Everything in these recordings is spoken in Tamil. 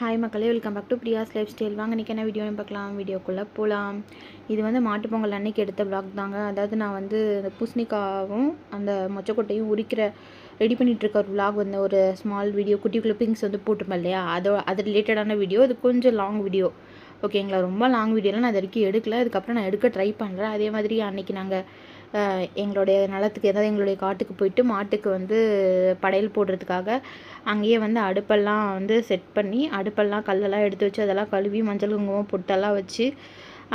ஹாய் மக்களே, welcome back to Priya's lifestyle. வாங்க இன்றைக்கி என்ன வீடியோன்னு பார்க்கலாம். வீடியோக்குள்ளே போகலாம். இது வந்து மாட்டுப்பொங்கல் அன்னைக்கு எடுத்த vlog தாங்க. அதாவது நான் வந்து அந்த பூசணிக்காவும் அந்த மொச்சக்கொட்டையும் ரெடி பண்ணிகிட்ருக்க ஒரு vlog வந்து ஒரு ஸ்மால் வீடியோ குட்டி கிளிப்பிங்ஸ் வந்து போட்டிருப்பேன் இல்லையா, அது ரிலேட்டடான வீடியோ. இது கொஞ்சம் லாங் வீடியோ, ஓகேங்களா. ரொம்ப லாங் வீடியோலாம் நான் இது வரைக்கும் எடுக்கல. இதுக்கப்புறம் நான் எடுக்க ட்ரை பண்ணுறேன். அதே மாதிரி அன்றைக்கி நாங்கள் எங்களுடைய நிலத்துக்கு, ஏதாவது எங்களுடைய காட்டுக்கு போயிட்டு மாட்டுக்கு வந்து படையல் போடுறதுக்காக அங்கேயே வந்து அடுப்பெல்லாம் வந்து செட் பண்ணி, அடுப்பெல்லாம் கல்லெல்லாம் எடுத்து வச்சு அதெல்லாம் கழுவி மஞ்சள் குங்குமம் பொட்டெல்லாம் வச்சு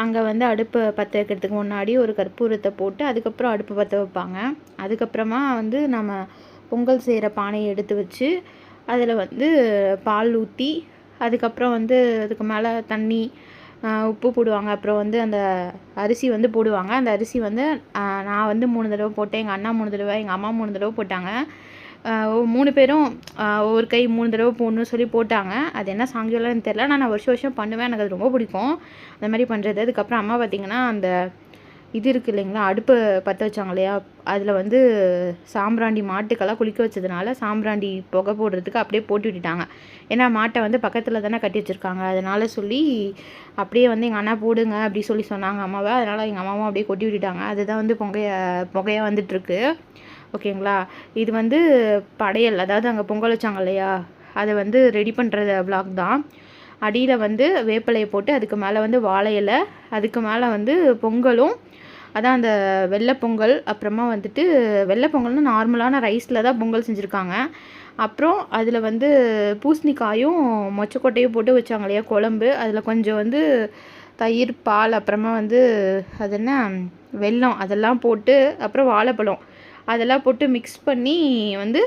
அங்கே வந்து அடுப்பை பற்ற வைக்கிறதுக்கு முன்னாடி ஒரு கற்பூரத்தை போட்டு அதுக்கப்புறம் அடுப்பு பற்ற வைப்பாங்க. அதுக்கப்புறமா வந்து நம்ம பொங்கல் செய்கிற பானையை எடுத்து வச்சு அதில் வந்து பால் ஊற்றி அதுக்கப்புறம் வந்து அதுக்கு மேலே தண்ணி உப்பு போடுவாங்க. அப்புறம் வந்து அந்த அரிசி வந்து போடுவாங்க. அந்த அரிசி வந்து நான் வந்து 3 தடவை போட்டேன், எங்கள் அண்ணா 3 தடவை, எங்கள் அம்மா 3 தடவை போட்டாங்க. 3 பேரும் ஒரு கை 3 தடவை போடணும்னு சொல்லி போட்டாங்க. அது என்ன சாங்கியம்லாம் எனக்கு தெரியல. நான் வருஷம் பண்ணுவேன். எனக்கு அது ரொம்ப பிடிக்கும் அந்த மாதிரி பண்ணுறது. அதுக்கப்புறம் அம்மா பார்த்திங்கன்னா அந்த இது இருக்குது இல்லைங்களா, அடுப்பு பற்ற வச்சாங்க இல்லையா, அதில் வந்து சாம்பிராண்டி மாட்டுக்கெல்லாம் குளிக்க வச்சதுனால சாம்பிராண்டி புகை போடுறதுக்கு அப்படியே போட்டு விட்டுட்டாங்க. ஏன்னா மாட்டை வந்து பக்கத்தில் தானே கட்டி வச்சுருக்காங்க. அதனால் சொல்லி அப்படியே வந்து எங்கள் அண்ணா போடுங்க அப்படி சொல்லி சொன்னாங்க அம்மாவை. அதனால் எங்கள் அம்மாவும் அப்படியே கொட்டி விட்டுட்டாங்க. அதுதான் வந்து புகையாக வந்துட்டுருக்கு, ஓகேங்களா. இது வந்து படையல், அதாவது அங்கே பொங்கல் வச்சாங்க இல்லையா, அதை வந்து ரெடி பண்ணுறது vlog தான். அடியில் வந்து வேப்பிலையை போட்டு அதுக்கு மேலே வந்து வாழை இலை, அதுக்கு மேலே வந்து பொங்கலும், அதான் அந்த வெள்ளை பொங்கல். அப்புறமா வந்துட்டு வெள்ளை பொங்கல்னு நார்மலான ரைஸில் தான் பொங்கல் செஞ்சுருக்காங்க. அப்புறம் அதில் வந்து பூசணிக்காயும் மொச்சக்கொட்டையும் போட்டு வச்சாங்க இல்லையா குழம்பு. அதில் கொஞ்சம் வந்து தயிர், பால், அப்புறமா வந்து அது என்ன வெல்லம் அதெல்லாம் போட்டு, அப்புறம் வாழைப்பழம் அதெல்லாம் போட்டு மிக்ஸ் பண்ணி வந்து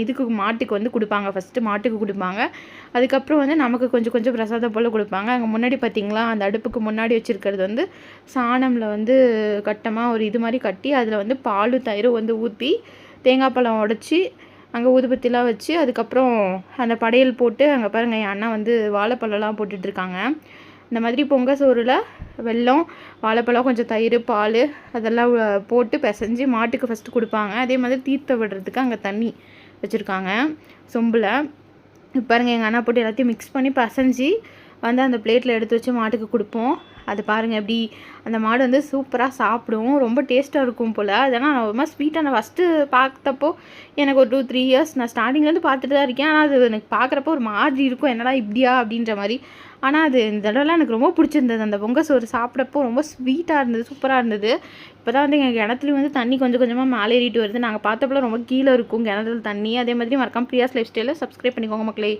இதுக்கு மாட்டுக்கு வந்து கொடுப்பாங்க. ஃபஸ்ட்டு மாட்டுக்கு கொடுப்பாங்க. அதுக்கப்புறம் வந்து நமக்கு கொஞ்சம் கொஞ்சம் பிரசாதம் போல் கொடுப்பாங்க. அங்கே முன்னாடி பார்த்திங்களா, அந்த அடுப்புக்கு முன்னாடி வச்சுருக்கிறது வந்து சாணமில் வந்து கட்டமாக ஒரு இது மாதிரி கட்டி அதில் வந்து பாலும் தயிரும் வந்து ஊற்றி தேங்காய் பழம் உடச்சி அங்கே ஊதுபத்திலாம் வச்சு அதுக்கப்புறம் அந்த படையல் போட்டு அங்கே பாருங்கள் என் அண்ணா வந்து வாழைப்பழம்லாம் போட்டுட்ருக்காங்க. இந்த மாதிரி பொங்கல் சோறில் வெல்லம், வாழைப்பழம், கொஞ்சம் தயிர், பால் அதெல்லாம் போட்டு பிசைஞ்சு மாட்டுக்கு ஃபஸ்ட்டு கொடுப்பாங்க. அதே மாதிரி தீர்த்த விடுறதுக்கு அங்கே தண்ணி வச்சுருக்காங்க சொம்பில். பாருங்கள் எங்கள் அண்ணா போட்டு எல்லாத்தையும் மிக்ஸ் பண்ணி பிசைஞ்சு வந்து அந்த பிளேட்டில் எடுத்து வச்சு மாட்டுக்கு கொடுப்போம். அது பாருங்கள் எப்படி அந்த மாடு வந்து சூப்பராக சாப்பிடும், ரொம்ப டேஸ்ட்டாக இருக்கும் போல். அதனால் நான் ரொம்ப ஸ்வீட்டாக நான் ஃபஸ்ட்டு பார்த்தப்போ எனக்கு ஒரு 2-3 இயர்ஸ் நான் ஸ்டார்டிங்லேருந்து பார்த்துட்டு தான் இருக்கேன். ஆனால் அது எனக்கு பார்க்குறப்போ ஒரு மாதிரி இருக்கும், என்னடா இப்படியா அப்படின்ற மாதிரி. ஆனால் அது இந்த தடவைலாம் எனக்கு ரொம்ப பிடிச்சிருந்தது. அந்த பொங்கல் சோறு சாப்பிட்றப்போ ரொம்ப ஸ்வீட்டாக இருந்தது, சூப்பராக இருந்தது. இப்போ தான் வந்து எங்கள் கிணத்துலையும் வந்து தண்ணி கொஞ்சம் கொஞ்சமாக மேலே ஏறிட்டு வருது. நாங்கள் பார்த்தப்போ ரொம்ப கீழே இருக்கும் கிணத்துல தண்ணி. அதே மாதிரி மறக்காம பிரியாஸ் லைஃப் ஸ்டைலை சப்ஸ்கிரைப் பண்ணிக்கோங்க மக்களே.